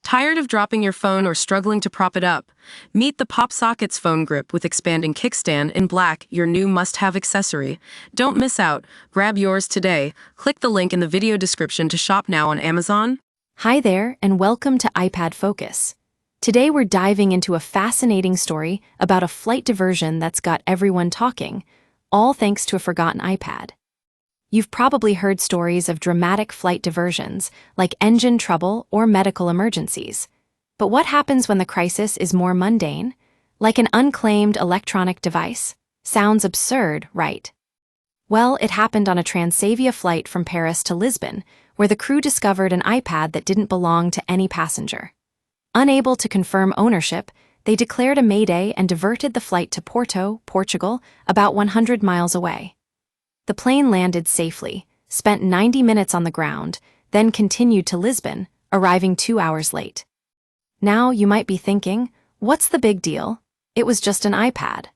Tired of dropping your phone or struggling to prop it up? Meet the Pop Sockets phone grip with expanding kickstand in black, your new must-have accessory. Don't miss out. Grab yours today. Click the link in the video description to shop now on Amazon. Hi there, and welcome to iPad Focus. Today we're diving into a fascinating story about a flight diversion that's got everyone talking, all thanks to a forgotten iPad. You've probably heard stories of dramatic flight diversions, like engine trouble or medical emergencies. But what happens when the crisis is more mundane? Like an unclaimed electronic device? Sounds absurd, right? Well, it happened on a Transavia flight from Paris to Lisbon, where the crew discovered an iPad that didn't belong to any passenger. Unable to confirm ownership, they declared a mayday and diverted the flight to Porto, Portugal, about 100 miles away. The plane landed safely, spent 90 minutes on the ground, then continued to Lisbon, arriving 2 hours late. Now you might be thinking, what's the big deal? It was just an iPad.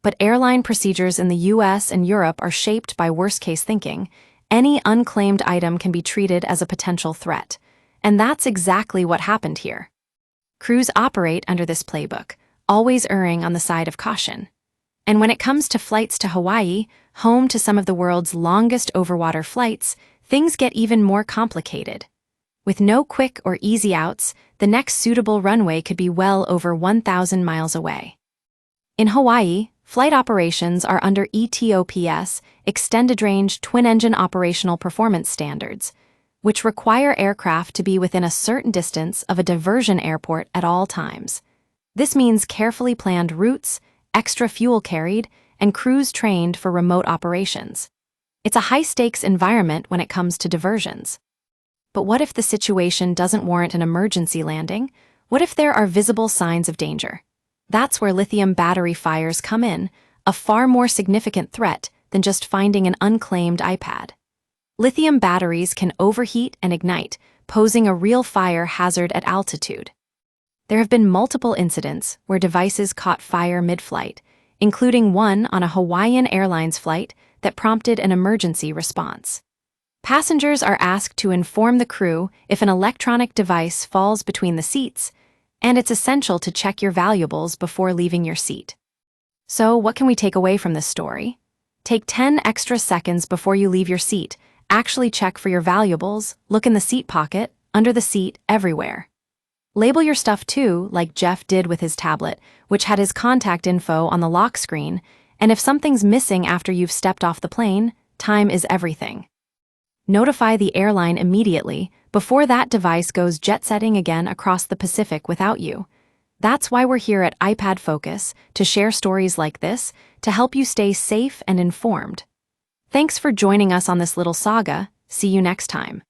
But airline procedures in the US and Europe are shaped by worst-case thinking. Any unclaimed item can be treated as a potential threat. And that's exactly what happened here. Crews operate under this playbook, always erring on the side of caution. And when it comes to flights to Hawaii, home to some of the world's longest overwater flights, things get even more complicated. With no quick or easy outs, the next suitable runway could be well over 1,000 miles away. In Hawaii, flight operations are under ETOPS, Extended Range Twin-Engine Operational Performance Standards, which require aircraft to be within a certain distance of a diversion airport at all times. This means carefully planned routes, extra fuel carried, and crews trained for remote operations. It's a high-stakes environment when it comes to diversions. But what if the situation doesn't warrant an emergency landing? What if there are visible signs of danger? That's where lithium battery fires come in, a far more significant threat than just finding an unclaimed iPad. Lithium batteries can overheat and ignite, posing a real fire hazard at altitude. There have been multiple incidents where devices caught fire mid-flight, including one on a Hawaiian Airlines flight that prompted an emergency response. Passengers are asked to inform the crew if an electronic device falls between the seats, and it's essential to check your valuables before leaving your seat. So, what can we take away from this story? Take 10 extra seconds before you leave your seat. Actually check for your valuables, look in the seat pocket, under the seat, everywhere. Label your stuff too, like Jeff did with his tablet, which had his contact info on the lock screen, and if something's missing after you've stepped off the plane, time is everything. Notify the airline immediately before that device goes jet-setting again across the Pacific without you. That's why we're here at iPad Focus, to share stories like this, to help you stay safe and informed. Thanks for joining us on this little saga. See you next time.